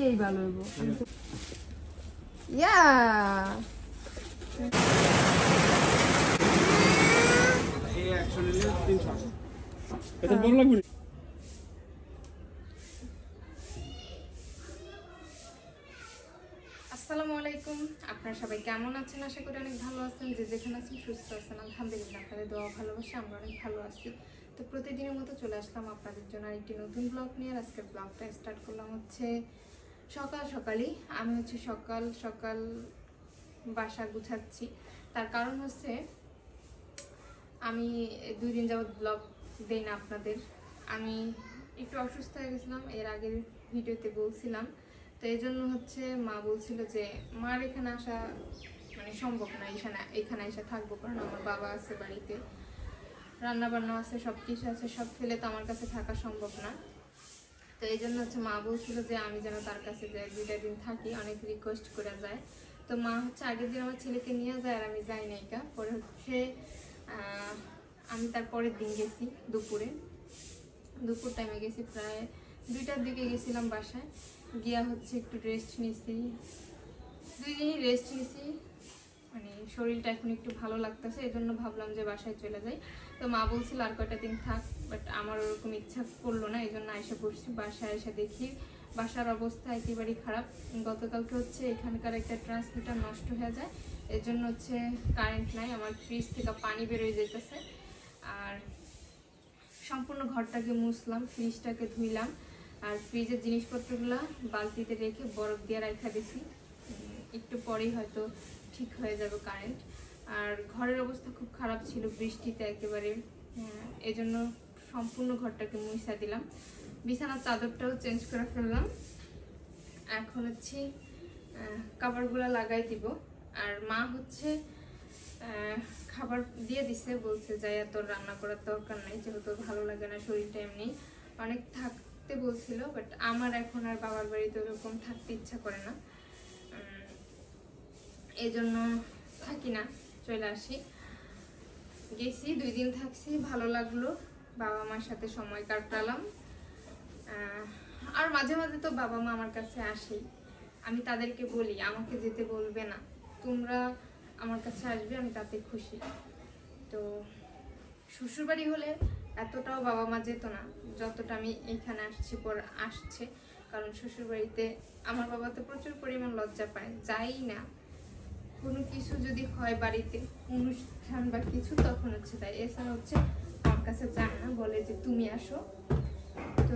এই ভালো হইব ইয়া এই অ্যাকচুয়ালি 300 এটা বড় লাগবে আসসালামু আলাইকুম আপনারা সবাই কেমন আছেন আশা করি অনেক ভালো আছেন যে যেখানে আছেন সুস্থ আছেন আলহামদুলিল্লাহ আপনাদের দোয়া ভালোবাসা আমরা অনেক ভালো আছি তো প্রতিদিনের মতো চলে আসলাম আপনাদের জন্য আরেকটি নতুন ব্লগ নিয়ে আজকের ব্লগটা স্টার্ট করলাম হচ্ছে সকালই আমি হচ্ছে সকাল বাসা গুছাচ্ছি তার কারণ হচ্ছে আমি 2 দিন যাবত ব্লগ দেই না আপনাদের আমি একটু অসুস্থ হয়ে গেছিলাম এর আগের ভিডিওতে বলছিলাম তো এই জন্য হচ্ছে মা বলছিল যে মার এখানে আসা মানে সম্ভব না এখানে এসে থাকবো কারণ আমার বাবা আছে বাড়িতে রান্না বান্না আছে সব কিছু আছে সব ফেলে তো আমার কাছে থাকা সম্ভব না তো এই জন্য হচ্ছে মা বলছিল যে আমি যেন তার কাছে যাই 2টা দিন থাকি অনেক রিকোয়েস্ট করে যায় তো মা হচ্ছে আগের দিন আমার ছেলেকে নিয়ে যায় আর আমি যাই নাই কা পরে হচ্ছে আমি তার পরের দিন গেছি দুপুর টাইমে গেছি প্রায় 2টার দিকে গেছিলাম বাসায় গিয়া হচ্ছে একটু রেস্ট নিছি 2 দিনই রেস্ট নিছি মানে শরীরটা এখন একটু ভালো লাগতেছে এই জন্য ভাবলাম যে বাসায় চলে যাই তো মা বলছিল আর কয়টা দিন থাক বাট আমার ওরকম ইচ্ছা করলো না এই জন্য এসে বসছি বাসায় এসে দেখি বাসার অবস্থা একেবারেই খারাপ গতকালকে হচ্ছে এখানকার একটা ট্রান্সমিটার নষ্ট হয়ে যায় এর জন্য হচ্ছে কারেন্ট নাই আমার ফ্রিজ থেকে পানি বেরোয় যেতেছে আর সম্পূর্ণ ঘরটাকে মুছলাম ফ্রিজটাকে ধুইলাম আর ফ্রিজের জিনিসপত্রগুলো বালতিতে রেখে বরফ দিয়ে রাখা দিছি একটু পরেই হয়তো ঠিক হয়ে যাবে কারেন্ট আর ঘরের অবস্থা খুব খারাপ ছিল বৃষ্টিতে একেবারে এজন্য সম্পূর্ণ ঘরটাকে মুছা দিলাম বিছানার চাদরটাও চেঞ্জ করে ফেললাম এখন হচ্ছে কাপড়গুলো লাগাই দিব আর মা হচ্ছে খাবার দিয়ে দিছে বলছে যাই আর তোর রান্না করার দরকার নাই যেহেতু ভালো লাগে না শরীরটা এমনি অনেক থাকতে বলছিল বাট আমার এখন আর বাবার বাড়িতে ওরকম থাকতে ইচ্ছা করে না এই জন্য থাকি না চলে আসি গেছি 2 দিন থাকছি ভালো লাগলো বাবা মার সাথে সময় কাটালাম আর মাঝে মাঝে তো বাবা মা আমার কাছে আসেই আমি তাদেরকে বলি আমাকে যেতে বলবে না তোমরা আমার কাছে আসবে আমি তাতে খুশি তো শ্বশুরবাড়ি হলে এতটাও বাবা মা যেত না যতটা আমি এইখানে আসছে কারণ শ্বশুরবাড়িতে আমার বাবা তো প্রচুর পরিমাণ লজ্জা পায় যাই না কোনো কিছু যদি হয় বাড়িতে অনুষ্ঠান বা কিছু তখন হচ্ছে তাই এছাড়া হচ্ছে আমার কাছে যায় না বলে যে তুমি আসো তো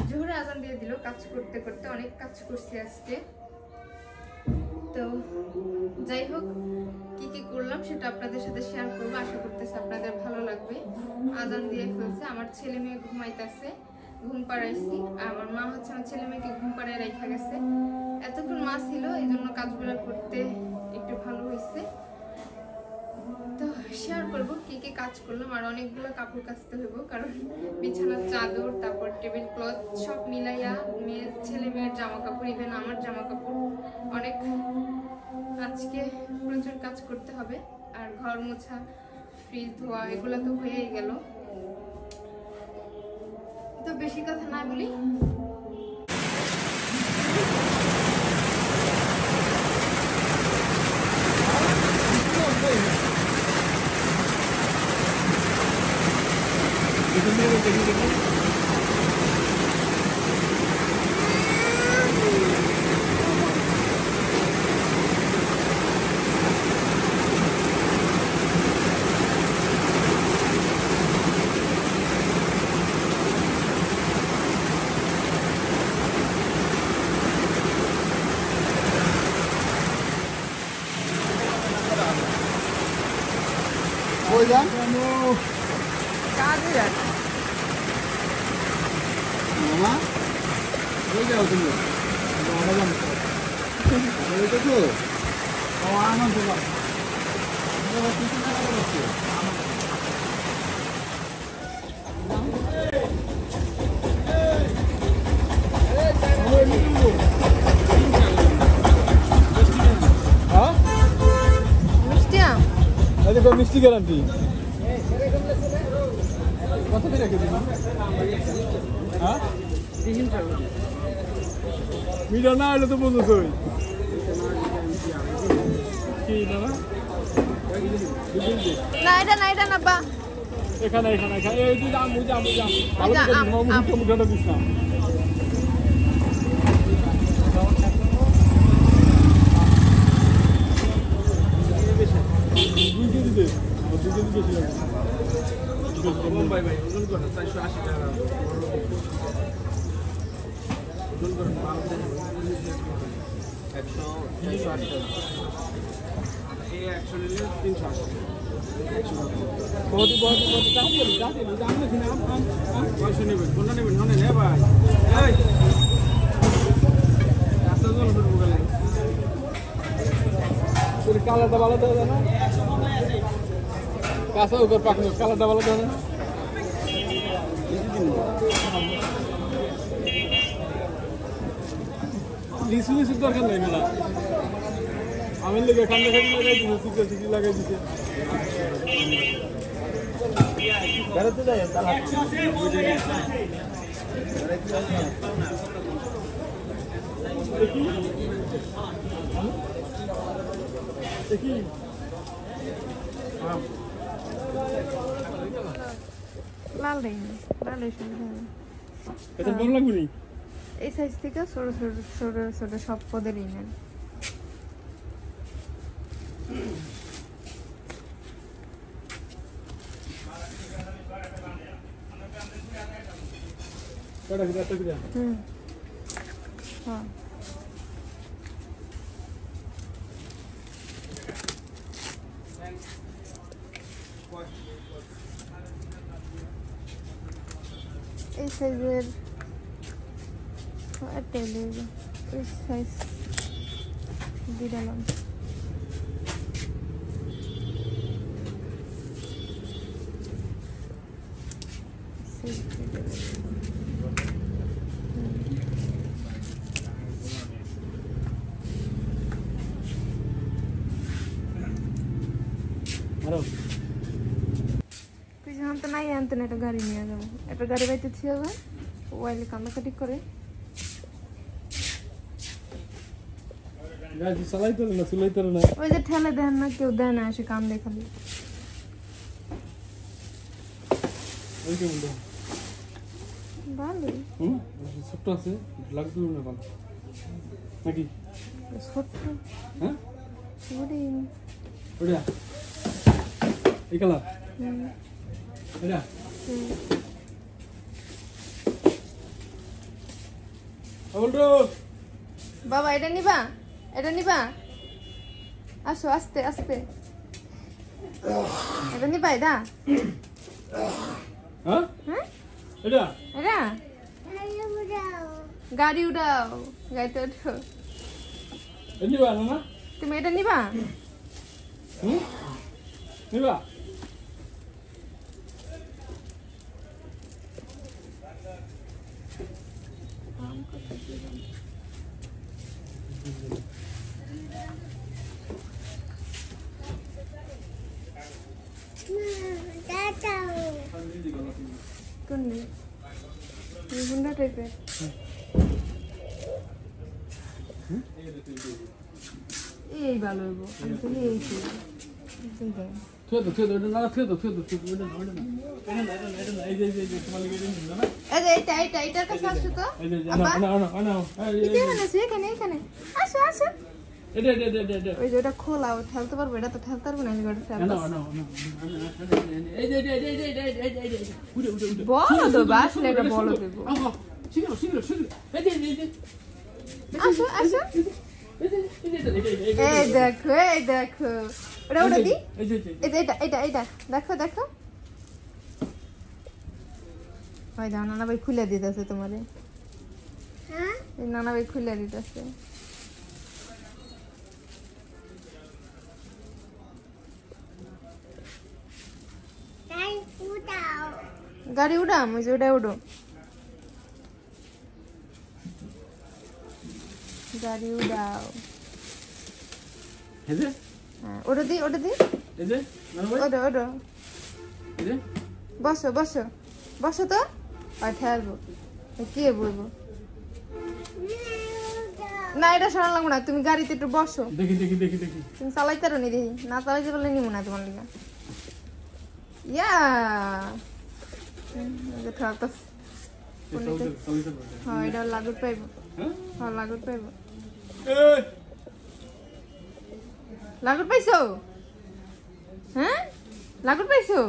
জোহরে আজান দিয়ে দিল কাজ করতে করতে অনেক কাজ করছি আজকে তো যাই হোক কি করলাম সেটা আপনাদের সাথে শেয়ার করবো আশা করতেছি আপনাদের ভালো লাগবে আজান দিয়ে ফেলছে আমার ছেলে মেয়ে ঘুমাইতেছে ঘুম পাড়াইছি আমার মা হচ্ছে আমার ছেলে মেয়েকে ঘুম পাড়ায় রেখে গেছে এতক্ষণ মা ছিল এই জন্য কাজগুলো করতে একটু ভালো হয়েছে তো শেয়ার করবো কি কাজ করলাম আর অনেকগুলো কাপড় কাচতে হইব কারণ বিছানার চাদর তারপর টেবিল ক্লথ সব মিলাইয়া ছেলে মেয়ের জামা কাপড় ইভেন আমার জামা কাপড় অনেক আজকে প্রচুর কাজ করতে হবে আর ঘর মোছা ফ্রিজ ধোয়া এগুলো তো হয়েই গেল তো বেশি কথা না বলি কাজে যাচ্ছে মামা ওই যাও তুমি আনন্দ মিষ্টি গ্যারান্টি কত দিয়ে রেখে দিন হ্যাঁ মিটা না হলে তো বুঝছই কি না না এটা না বা এখানে এই যে জাম ভালো করে মুখটা দিস না মুম্বাই ভাই ওজন করে 480 টাকা ওজন করে 100 480 টাকা এই 100 নিলে 380 बहुत दाम नहीं ना हम পয়সা নেবেন কোনটা নেবেন হনে নে ভাই এই রাস্তা জল ফুটবো গেলে फिर काला डबाला दे देना कैसा ऊपर पकड़ो काला डबाला दे देना लिसु दरकार नहीं मेरा আমি লেগে কান্দে খালি লাগাই দিছি সিটি লাগাই দিছে বেরোতে যাই তাহলে দেখি লাল সুন্দর এটা বড় লাগবে নি এই সাইজ থেকে ছোট সব পদেরই নেন কটা কি হ্যাঁ এই সাইজের এই সাইজ দিয়ে দিলাম আরো পিছন তো নাই আনতেন একটা গাড়ি নিয়ে যাবো একটা গাড়ি বাইতেছি হবে ওয়াইলে কান্নাকাটি করে গাড়ি চালাইতে না চলাইতে না ওই যে ঠেলে দেন না কেউ দেয় না এসে কাম দেখালি ওই কেমন দাও ভালোই ছোট্ট আছে লাগবে না ভালো নাকি ছোট্ট হ্যাঁ ওরে ওটা এই কালার এটা বলতো বাবা এটা নিবা আসো আস্তে আস্তে এটা নিবা এটা হ্যাঁ হ্যাঁ এটা এটা গাড়ি উঠাও গাড়িতে ওঠো নিবা না তুমি এটা নিবা নিবা কোনটি হুন্ডা টাইপের এই ভালো হইব আমি তো এই থুয়ে দাও না থুয়ে দাও ওটা না এই যে তোমার লাগে দিন না এটার কাছে আসো তো এই যে না এখানে আসো এটা ওই যে ওটা খোলা ও ঠেলতে পারবো এটা তো ঠেলতে পারবো না আমি ওটা এই যে উড়ে বলো তো বাসলে এটা বলো দেবো শীঘ্র এই যে আসো এই দেখো ওটা দি এটা দেখো ভাই দাও নানা ভাই খুলে দিতেছে তোমারে এই নানা ভাই খুলে দিতেছে গাড়ি উঠাম ওই যে ওটা উঠো গাড়ি উঠাও এই যে হ্যাঁ ওটা দি এই যে ওটা এই যে বসো তো আর ঠেলবো কে বলবো না এটা সরান লাগবো না, তুমি গাড়িতে একটু বসো। দেখি দেখি দেখি দেখি তুমি চালাইতে পারো নি দেখি, না চালাইতে পারলে নিবো না তোমার লিগা। ইয়া হ্যাঁ এটা লাগুর পাইব, হ্যাঁ লাগুর পাইব। লাগুর পাইছো? হ্যাঁ লাগুর পাইছো?